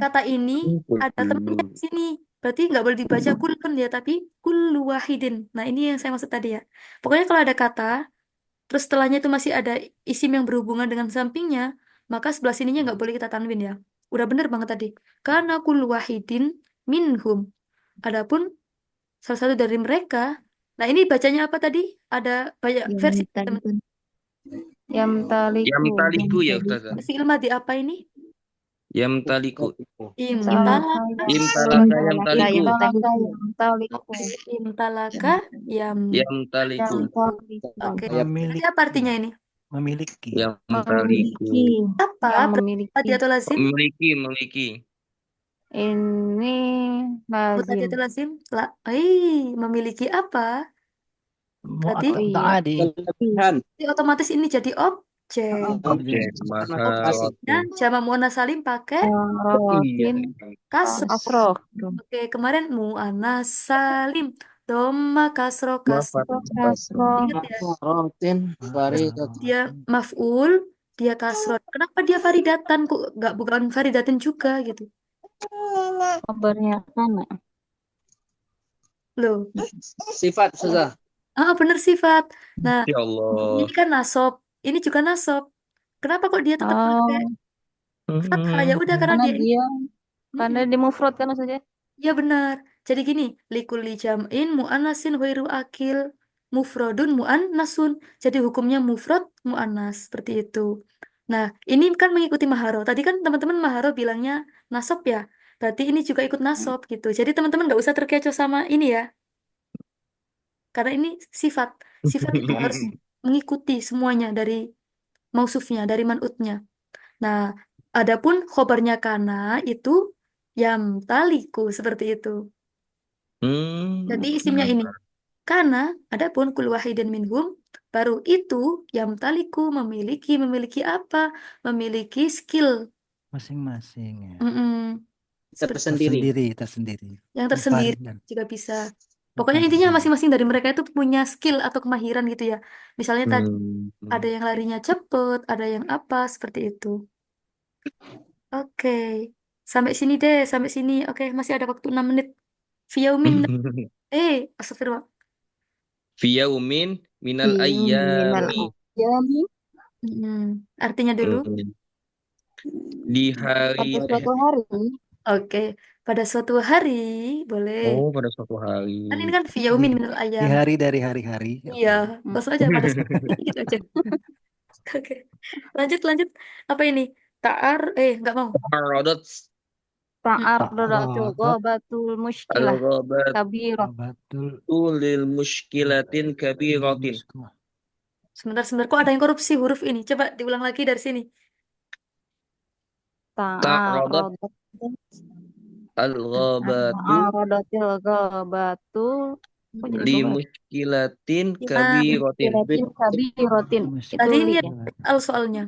kata ini ada temannya di sini, berarti nggak boleh dibaca kulun ya, tapi kullu wahidin. Nah, ini yang saya maksud tadi ya. Pokoknya kalau ada kata, terus setelahnya itu masih ada isim yang berhubungan dengan sampingnya, maka sebelah sininya nggak boleh kita tanwin ya. Udah bener banget tadi. Karena kullu wahidin minhum. Adapun salah satu dari mereka Nah, ini bacanya apa tadi? Ada banyak versi. Yamtaliku. Yamtaliku. Yamtaliku ya Ustazah. Fi'il madhi apa ini? Yamtaliku. Imtalaka. Imtalaka yamtaliku. Yamtaliku. Imtalaka yam. Yamtaliku. Oke. Jadi Memiliki. apa artinya ini? Memiliki. Yamtaliku. Apa? Yang Berarti memiliki. atau lazim? Memiliki. Ini lazim. Atau lazim? Memiliki apa? Berarti Tadi. Kelebihan. jadi otomatis ini jadi objek. Oke, mahal. Dan jamak muannas salim pakai Rotin. kasroh. Asroh. Oke, kemarin muannas salim. Doma kasroh kasroh. Kasroh. Ingat ya? Rotin. Faridat. Dia maf'ul, dia kasroh. Kenapa dia faridatan? Kok nggak bukan faridatin juga gitu? Kabarnya kana. Loh. Sifat Ustazah. Bener sifat. Nah, Ya Allah. ini kan nasob. Ini juga nasob. Kenapa kok dia tetap pakai fathah? Ya udah karena Karena dia dia karena di mufrad kan maksudnya. ya benar. Jadi gini, likulli jam'in mu'annasin ghairu akil mufradun mu'annasun. Jadi hukumnya mufrad mu'annas seperti itu. Nah, ini kan mengikuti maharo. Tadi kan teman-teman maharo bilangnya nasob ya. Berarti ini juga ikut nasob gitu. Jadi teman-teman nggak usah terkecoh sama ini ya. Karena ini sifat. Sifat itu harus mengikuti semuanya dari mausufnya, dari man'utnya. Nah, adapun khobarnya kana itu yam taliku seperti itu. Jadi isimnya ini. Karena adapun kul wahidin minhum baru itu yam taliku memiliki apa? Memiliki skill Masing-masing ya. Seperti Tersendiri. yang tersendiri Dan juga bisa. Pokoknya intinya masing-masing dari mereka itu punya skill atau kemahiran gitu ya. Misalnya tadi ada yang larinya cepet, ada yang apa seperti itu. Oke. Sampai sini deh, sampai sini. Oke, masih ada waktu 6 menit. Fiyaumin. Astagfirullah. Fiyaumin minal ayyami. Artinya dulu. Di hari. Pada suatu hari. Oke. Pada suatu hari, boleh. Oh, pada suatu hari. Kan ini kan fiyaumin minal di ayyam. hari dari hari-hari. Iya, langsung aja pada suatu hari gitu aja. Oke. Lanjut. Apa ini? Nggak mau. Ta'arradat Ta'arradatul ghabatul mushkilah al-ghabatu kabirah. lil mushkilatin kabiratin. Sebentar. Kok ada yang korupsi huruf ini? Coba diulang lagi dari sini. Ta'arradat al-ghabatu Ta'arradatil ghabatu li mushkilatin kabiratin. kabiratin. Tadi ini al soalnya.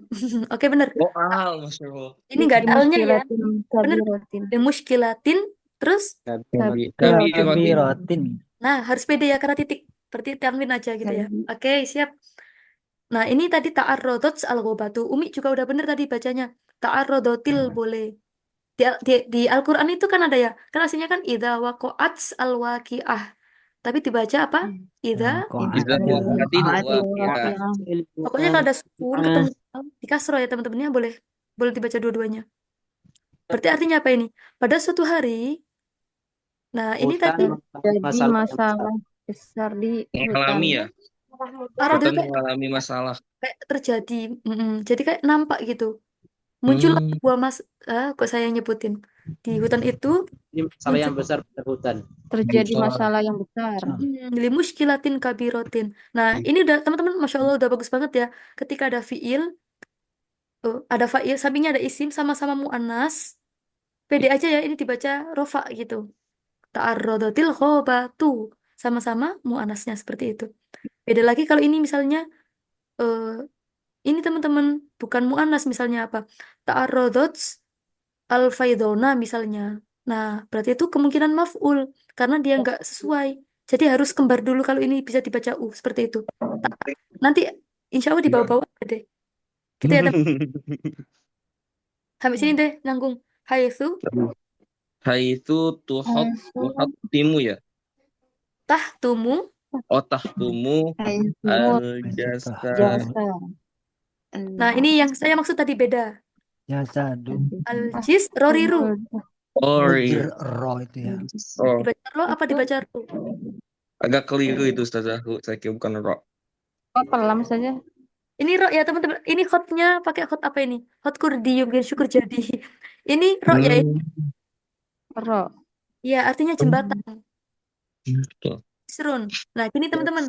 Oke, benar. Oh, Masya Allah. Ini nggak ada alnya ya. Benar. Kabiratin. Mushkilatin terus Kabiratin. nah, harus pede ya karena titik. Berarti tanwin aja gitu ya. Oke, siap. Nah, ini tadi ta'arrodots al-ghobatu. Umi juga udah bener tadi bacanya. Ta'arrodotil boleh. Di Al-Quran itu kan ada ya. Kan aslinya kan idza waqa'ats al-waqi'ah. Tapi dibaca apa? Idza. Pokoknya kalau ada sukun ketemu di kasro ya teman-temannya boleh dibaca dua-duanya. Berarti artinya apa ini? Pada suatu hari. Nah, ini tadi jadi masalah besar di mengalami ya. Hutan mengalami masalah. Kayak terjadi. Jadi kayak nampak gitu. Muncul sebuah kok saya nyebutin. Di hutan itu masalah yang besar pada hutan. Terjadi masalah yang besar. Limushkilatin kabirotin. Nah, ini udah teman-teman, Masya Allah udah bagus banget ya. Ketika ada fiil, ada fa'il, sampingnya ada isim sama-sama mu'annas. Pede aja ya, ini dibaca rofa gitu. Ta'arrodotil khobatu. Sama-sama mu'annasnya seperti itu. Beda lagi kalau ini misalnya, ini teman-teman, bukan mu'annas misalnya apa? Ta'arrodots al-faidona misalnya. Nah, berarti itu kemungkinan maf'ul. Karena dia nggak sesuai. Jadi harus kembar dulu kalau ini bisa dibaca seperti itu. Nanti insya Allah di bawah-bawah deh. Gitu ya, sampai sini deh, nyanggung. Haitsu tuhattimu ya. Tahtumu. Oh, tahtumu al-jasa. Nah, ini yang saya maksud tadi beda. Jasadu. Al-jis roriru. Ro itu ya. Dibaca ro apa dibaca ru? Agak keliru itu Ustazah. Saya kira bukan ro. Oh, pelam saja. Ini ro ya teman-teman. Ini hotnya pakai hot apa ini? Hot kurdi biar syukur jadi. Ini ro ya. Ro. Ya artinya jembatan. Betul. Jisrun. Nah gini teman-teman.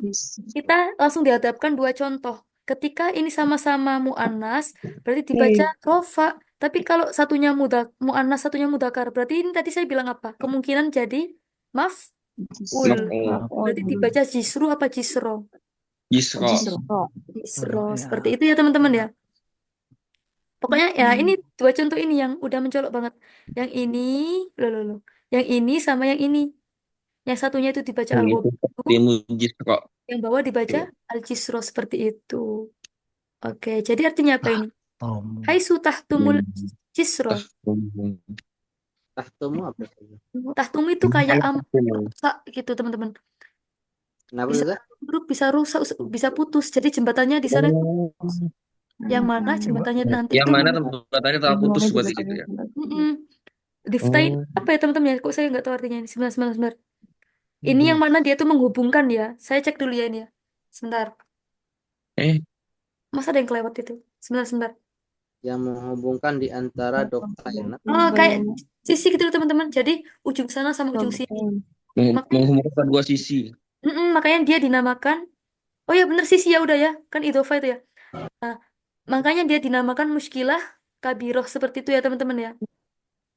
Kita langsung dihadapkan dua contoh. Ketika ini sama-sama mu'annas, berarti dibaca rofa. Tapi kalau satunya mu'annas, satunya mudakar, berarti ini tadi saya bilang apa? Kemungkinan jadi maf'ul. Maf'ul. Berarti dibaca jisru apa jisro? Yisro. Jisro. Ya. Seperti itu ya teman-teman ya. Pokoknya ya ini dua contoh ini yang udah mencolok banget. Yang ini, loh. Yang ini sama yang ini. Yang satunya itu dibaca Ini al-ghubu, seperti mujisro. yang bawah dibaca al-jisro seperti itu. Oke, jadi artinya apa ini? Tom. Hai tahtumul jisro. Tahtumu apa? Tahtum itu kayak rusak gitu teman-teman. Kenapa Bisa Ustaz? ambruk, bisa rusak, bisa putus. Jadi jembatannya di sana putus. Yang mana jembatannya nanti Yang itu mana tembakannya telah putus berarti gitu ya. Diftain apa ya teman-teman ya? Kok saya nggak tahu artinya ini. Sebentar. Ini yang mana dia tuh menghubungkan ya. Saya cek dulu ya ini ya. Sebentar. Masa ada yang kelewat itu? Sebentar. Yang menghubungkan di antara doktrin. Oh, kayak sisi gitu loh teman-teman. Jadi ujung sana sama ujung sini. Menghubungkan dua sisi. Makanya dia dinamakan. Oh ya bener sisi ya udah ya. Kan idhofah itu ya. Nah, makanya dia dinamakan muskilah kabiroh seperti itu ya teman-teman ya.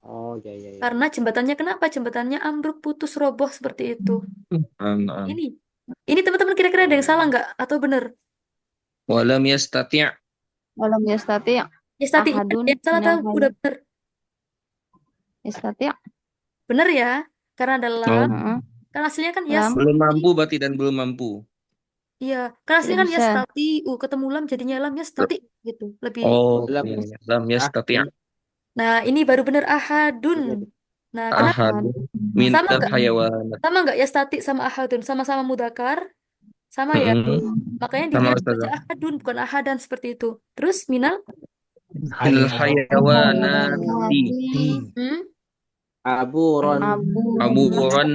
Oh ya. Karena jembatannya kenapa? Jembatannya ambruk, putus, roboh seperti itu. Ini teman-teman kira-kira ada yang salah nggak? Atau bener? Walam yastati'. Walam yastati' Ya tadi ahadun yang salah tahu udah bener. yastati'. Bener ya? Karena ada lam. Heeh. Kan aslinya kan Lam. Belum mampu berarti dan belum mampu. Iya, kan aslinya kan Tidak bisa. yastati, ketemu lam jadinya lam yastati gitu. Lebih. Oh, Lam. lam yastati'. Nah, ini baru bener ahadun. Nah, kenapa? Ahad minal Sama nggak? hayawan. Sama nggak yastati sama ahadun? Sama-sama mudakar? Sama ya? Makanya Sama dilihat baca Ustazah. ahadun bukan ahadan seperti itu. Terus minal? Minal hayawanati. Aburon. Aburon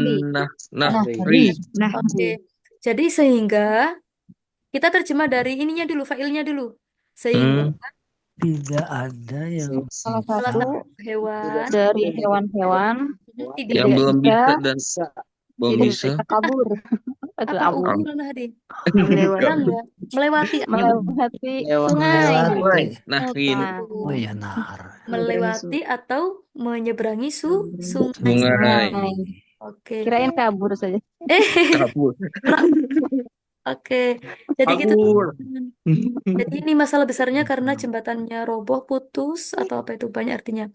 nahri. Oke. Jadi sehingga kita terjemah dari ininya dulu, failnya dulu. Sehingga Tidak ada yang Salah salah satu satu hewan dari hewan-hewan tidak Yang belum bisa dan belum tidak bisa. kabur. apa Kabur. ukuran Hadi? Bilang ya, melewati sungai. Nahrin. Oh ya nahar. Melewati atau menyeberangi sungai. Sungai. Oke. Kirain kabur saja. Kabur. Oke. Jadi gitu. Kabur. Jadi ini masalah besarnya karena jembatannya roboh, putus atau apa itu banyak artinya.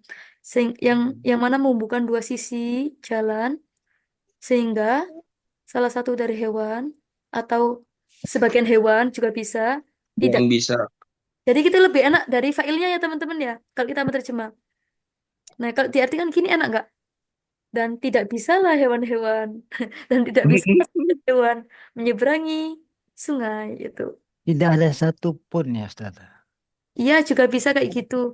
Yang mana menghubungkan dua sisi jalan sehingga salah satu dari hewan atau sebagian hewan juga bisa tidak. Yang bisa. Jadi kita lebih enak dari failnya ya teman-teman ya kalau kita menerjemah. Nah kalau diartikan gini enak nggak? Dan tidak bisalah hewan-hewan dan tidak bisa hewan menyeberangi sungai itu. Tidak ada satupun ya Ustaz. Iya juga bisa kayak gitu.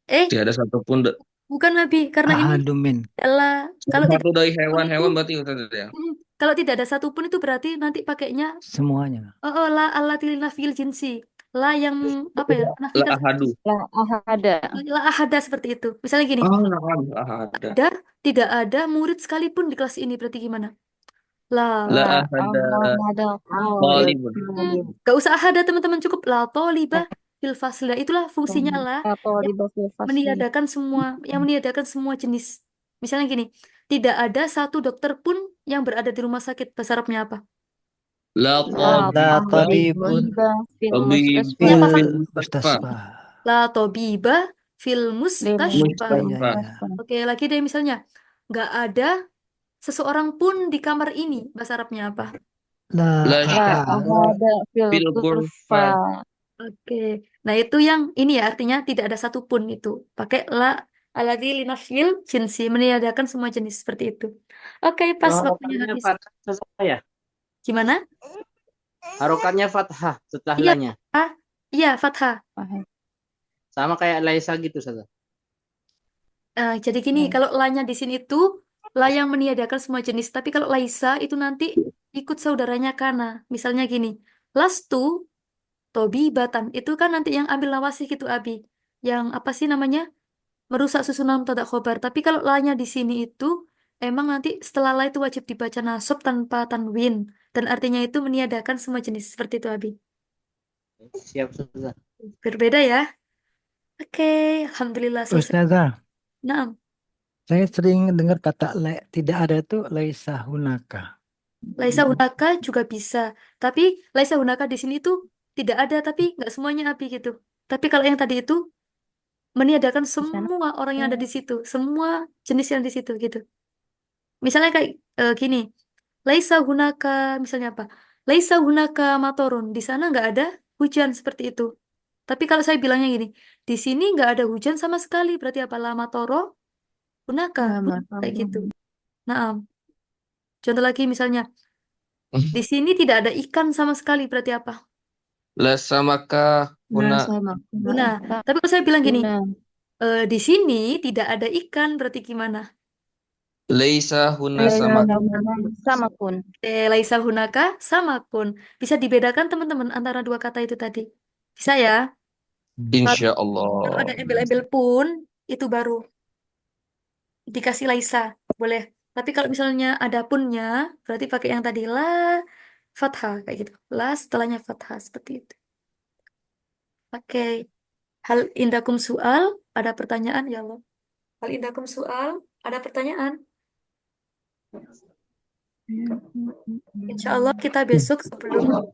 Tidak ada satupun. Bukan Nabi karena ini Ahadumin. adalah kalau Satu tidak dari hewan-hewan berarti Ustaz ya. kalau tidak ada satupun itu berarti nanti pakainya Semuanya. la allati nafil jinsi. La yang apa ya? La Nafikan ahadu. Ada. la ahada seperti itu. Misalnya gini. Oh, ahada. Tidak ada murid sekalipun di kelas ini berarti gimana? La ahada. Talibun. Gak usah ahada teman-teman cukup la tolibah fil fasli. Itulah fungsinya la meniadakan semua yang meniadakan semua jenis. Misalnya gini, tidak ada satu dokter pun yang berada di rumah sakit. Bahasa Arabnya apa? La tabibun mustasfa. La tabiba fil mustasfa. Oke, lagi deh misalnya. Nggak ada seseorang pun di kamar ini. Bahasa Arabnya apa? La ada fil ghurfa. Oke. Nah, itu yang ini ya artinya tidak ada satupun itu. Pakai la alladzi linafil jinsi meniadakan semua jenis seperti itu. Oke, pas waktunya habis. Ya. Gimana? Harokatnya fathah setelah Iya, lanya. Iya, fathah. Sama kayak laisa gitu saja. Jadi gini, kalau lanya di sini itu la yang meniadakan semua jenis. Tapi kalau laisa itu nanti ikut saudaranya kana. Misalnya gini, lastu tobibatan. Itu kan nanti yang ambil nawasih gitu, Abi. Yang apa sih namanya? Merusak susunan mubtada khobar. Tapi kalau la-nya di sini itu emang nanti setelah la itu wajib dibaca nasab tanpa tanwin. Dan artinya itu meniadakan semua jenis. Seperti itu, Abi. Siap, Ustazah. Berbeda ya? Oke, Alhamdulillah selesai. Ustazah, Nah, saya sering dengar kata tidak ada tuh laisa hunaka. Laisa hunaka juga bisa. Tapi Laisa hunaka di sini tuh tidak ada, tapi nggak semuanya Abi gitu. Tapi kalau yang tadi itu meniadakan Di sana. semua orang yang ada di situ, semua jenis yang di situ gitu. Misalnya kayak gini, Laisa hunaka, misalnya apa? Laisa hunaka matorun. Di sana nggak ada hujan seperti itu. Tapi kalau saya bilangnya gini, di sini nggak ada hujan sama sekali, berarti apa? Lama toro hunaka, Lama kayak kamu. gitu. Nah, contoh lagi misalnya, di sini tidak ada ikan sama sekali, berarti apa? La samaka Nah, huna sama. Tuna. Tapi kalau saya bilang gini, Tuna. di sini tidak ada ikan, berarti gimana? laisa huna Laisa samak. sama pun. Laisa hunaka sama kun. Bisa dibedakan teman-teman antara dua kata itu tadi. Bisa ya? Kalau Insya kalau Allah. ada embel-embel pun, itu baru dikasih laisa. Boleh. Tapi kalau misalnya ada punnya, berarti pakai yang tadi la fathah kayak gitu. La setelahnya fathah seperti itu. Oke. Hal indakum soal, ada pertanyaan ya Allah. Hal indakum soal, ada pertanyaan? Insya Allah kita besok sebelum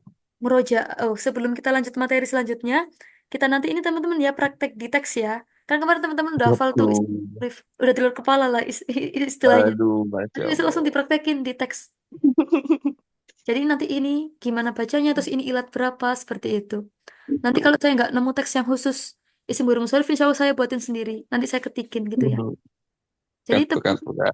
sebelum kita lanjut materi selanjutnya, kita nanti ini teman-teman ya praktek di teks ya. Kan kemarin teman-teman udah hafal tuh Betul. udah di luar kepala lah istilahnya. Aduh, Nanti Masya bisa Allah. langsung dipraktekin di teks. Jadi nanti ini gimana bacanya, terus ini ilat berapa, seperti itu. Nanti kalau saya nggak nemu teks yang khusus isim burung musolif, insya Allah saya buatin sendiri. Nanti saya ketikin gitu ya. Jadi Kartu, teman, kartu, Kak.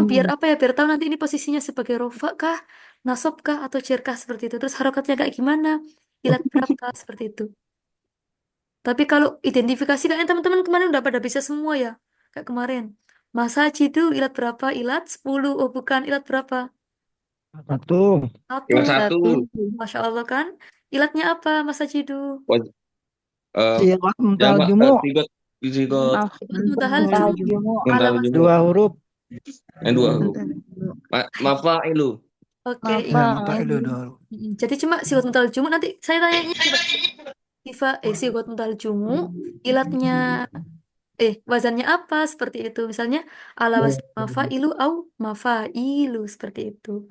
biar apa ya, biar tahu nanti ini posisinya sebagai rofa kah, nasab kah, atau cer kah, seperti itu. Terus harokatnya kayak gimana, ilat berapa, seperti itu. Tapi kalau identifikasi kayaknya teman-teman kemarin udah pada bisa semua ya. Kayak kemarin. Masa itu ilat berapa? Ilat 10. Oh bukan, ilat berapa? Satu. Satu. Yang satu. Masya Allah kan. Ilatnya apa, Mas Ajidu? Waj- eh, Sirat muntal Jama, jumu. tigot, tigot, Maaf. Muntahal Muntahal jumu. jumu. muntal Alamat. jumu. Dua huruf. Yang dua huruf. Mafailu. Oke, Maaf. Ya, muntal itu dua huruf. Jadi cuma sigot muntahal jumu. Nanti saya tanya coba. Sigot muntahal jumu. Ilatnya, wazannya apa? Seperti itu. Misalnya, ala wazn mafailu au mafailu. Seperti itu.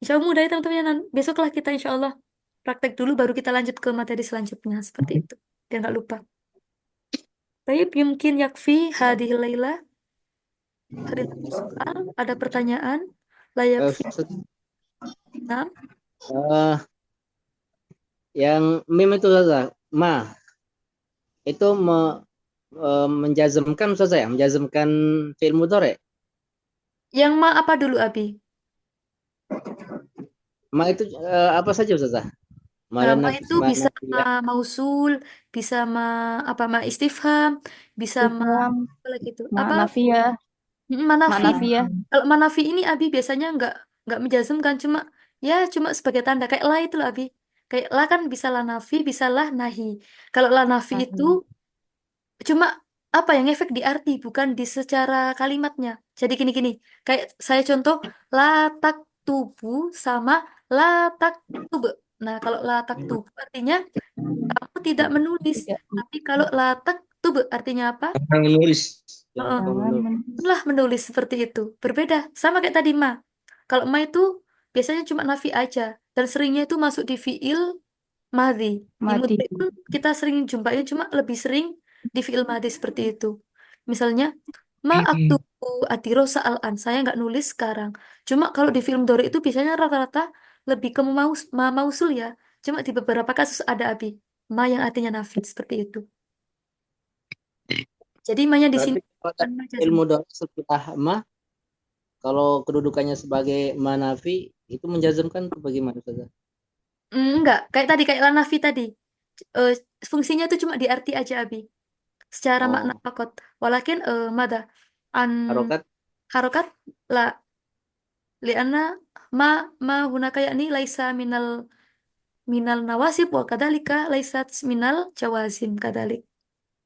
Insya Allah mudah ya teman-teman. Besoklah kita insya Allah praktek dulu baru kita lanjut ke materi selanjutnya seperti itu. Biar nggak lupa. Baik, mungkin yakfi hadhil laila. Hari soal, ada pertanyaan? Layak fi. Ustaz, Nah, yang mim itu Ustazah, itu menjazmkan Ustazah ya, menjazmkan fi'il mudhari. yang ma apa dulu Abi? Itu apa saja Ustazah? Ma itu bisa ma mausul, bisa ma apa ma istifham, bisa ma Islam. apa lagi itu? Ma Apa? nafiyah. Manafi. Manafiyah. Kalau manafi ini Abi biasanya nggak menjazmkan, cuma sebagai tanda kayak la itu loh Abi. Kayak la kan bisa la nafi, bisa la nahi. Kalau la nafi itu cuma apa yang efek di arti, bukan di secara kalimatnya. Jadi gini-gini, kayak saya contoh latak tubu sama latak tube. Nah, kalau latak tubu artinya kamu tidak menulis. Tidak. Tapi kalau latak tube artinya apa? Yang menulis. Heeh. Jangan Lah menulis seperti itu. Berbeda. Sama kayak tadi ma. Kalau ma itu biasanya cuma nafi aja. Dan seringnya itu masuk di fiil madhi. Di mati. mudhari pun kita sering jumpain, cuma lebih sering di fiil madhi seperti itu. Misalnya, ma aktubu adirosa al-an. Saya nggak nulis sekarang. Cuma kalau di film Dori itu biasanya rata-rata lebih ke mausul ya. Cuma di beberapa kasus ada abi. Ma yang artinya nafi seperti itu. Jadi ma-nya di sini Berarti kalau bukan ma fi'il jazm. mudhari setelah kalau kedudukannya sebagai manafi itu menjazmkan itu bagaimana Ustazah? Enggak, kayak tadi, kayak lanafi tadi. Eh, fungsinya itu cuma di arti aja abi. Secara makna Oh, fakot. Walakin mada an harokat harokat la li'anna ma hunaka yakni laisa minal nawasib wa kadalika laisat minal jawazim kadalik.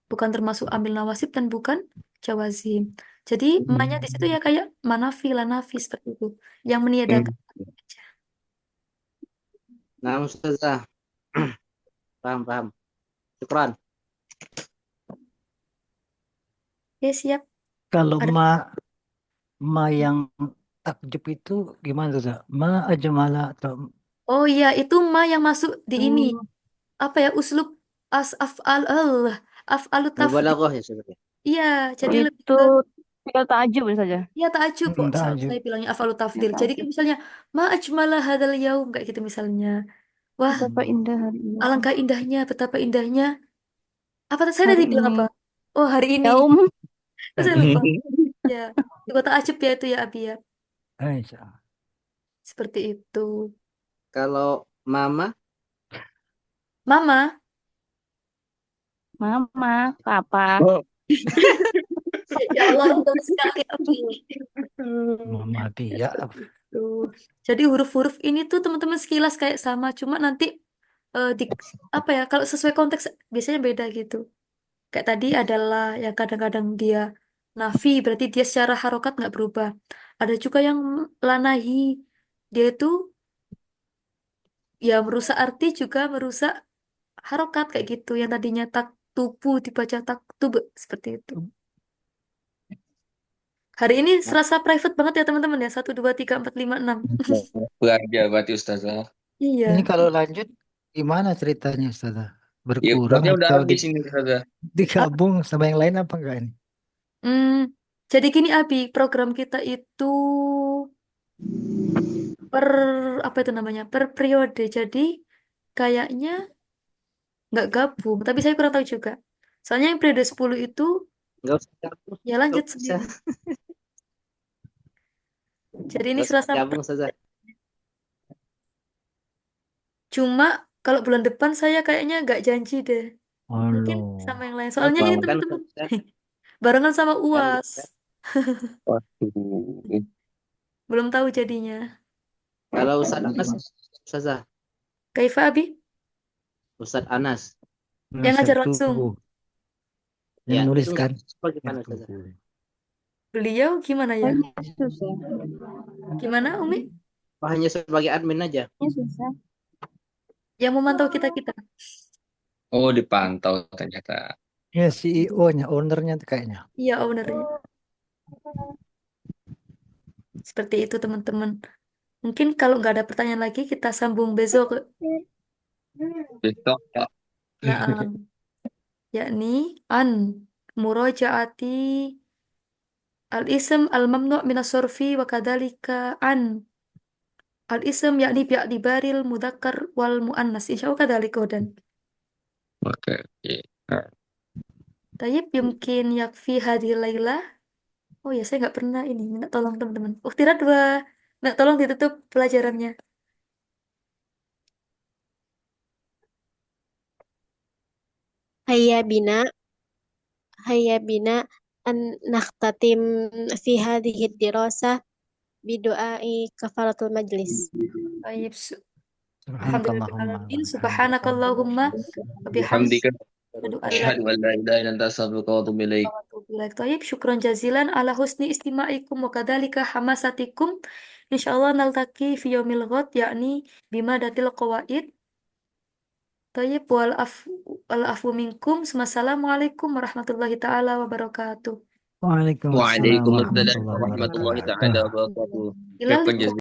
Bukan termasuk ambil nawasib dan bukan jawazim. Jadi ma-nya di situ ya kayak manafi, lanafi seperti itu. Yang meniadakan. Nah, Ustazah. Paham. Syukran. Ya siap. Kalau Ada. ma yang takjub itu gimana tuh? Ma ajmala atau Oh iya, itu ma yang masuk di ini. Apa ya, uslub af'alu tafdil. Mubalaghah ya sebenarnya. Iya, jadi lebih Itu ke tinggal takjub saja. ya ta'ajub kok takjub. saya bilangnya af'alu tafdil. Jadi kan misalnya ma ajmala hadzal yaum kayak gitu misalnya. Wah, Betapa indah hari ini. alangkah indahnya, betapa indahnya. Apa saya Hari tadi bilang ini. apa? Oh, hari ini. Yaum. Terus saya lupa. Ya, itu ta'ajub ya itu ya Abi ya. Aisyah. Seperti itu. Kalau mama, Mama, Mama, Papa. Oh, ya Allah, betul sekali Abi. Mama dia. Tuh. Jadi huruf-huruf ini tuh teman-teman sekilas kayak sama, cuma nanti di apa ya? Kalau sesuai konteks biasanya beda gitu. Kayak tadi adalah yang kadang-kadang dia nafi, berarti dia secara harokat nggak berubah. Ada juga yang lanahi, dia itu ya merusak arti juga merusak harokat kayak gitu. Yang tadinya tak tubu dibaca tak tub seperti itu. Hari ini serasa private banget ya teman-teman ya. 1, 2, 3, 4, 5, 6. belajar berarti Ustazah. Iya. Ini kalau lanjut gimana ceritanya, Ustazah? Ya, Berkurang waktunya udah atau habis ini Ustazah. digabung sama yang lain apa enggak ini? Hmm, jadi gini Abi, program kita itu per apa itu namanya? Per periode. Jadi kayaknya nggak gabung, tapi saya kurang tahu juga. Soalnya yang periode 10 itu nggak usah gabung. ya lanjut Nggak sendiri. usah. Jadi ini Nggak usah serasa gabung saja. cuma kalau bulan depan saya kayaknya nggak janji deh. Mungkin Halo. sama yang lain. Soalnya ini Kan teman-teman kan barengan sama kan UAS. Waduh. Belum tahu jadinya. kalau Ustaz Anas, Ustazah, Kaifa Abi? Ustaz Anas. Yang ngajar Nasir langsung. Tugu. Ya, Yang nulis itu kan? bagaimana Nasir Ustazah? Tugu. Beliau gimana ya? Susah. Gimana Umi? Oh, hanya sebagai admin aja. Ini susah. Yang memantau kita-kita. Oh, dipantau ternyata. Ya CEO-nya, ownernya tuh kayaknya. Iya, ownernya. Seperti itu teman-teman. Mungkin kalau nggak ada pertanyaan lagi, kita sambung besok. Besok ya. Nah, yakni an murojaati al-ism al-mamnu' min as-surfi wa kadzalika an al-ism yakni bi'tibaril mudzakkar wal muannas. Insyaallah kadzalika dan. Oke. Tayyib yumkin yakfi hadhihi lailah. Oh ya, saya nggak pernah ini minta tolong teman-teman. Uktira 2. Minta tolong ditutup pelajarannya. هيا بنا هيا بنا أن نختتم في هذه الدراسة بدعاء كفارة المجلس. Tayyib. Subhanakallahumma. Alhamdulillahirrahmanirrahim. Subhanakallahumma wa bihamdika. Alhamdulillah. Asyhadu an la ilaha illa anta astaghfiruka wa atubu ilaik. Tayyib, syukran jazilan ala husni istima'ikum wa kadhalika hamasatikum. Insyaallah naltaqi fi yaumil ghad yakni bima datil qawaid. Tayyib wal afu minkum. Wassalamualaikum warahmatullahi taala wabarakatuh. Waalaikumsalam Waalaikumsalam warahmatullahi warahmatullahi wabarakatuh. taala wabarakatuh. Ilal Syukran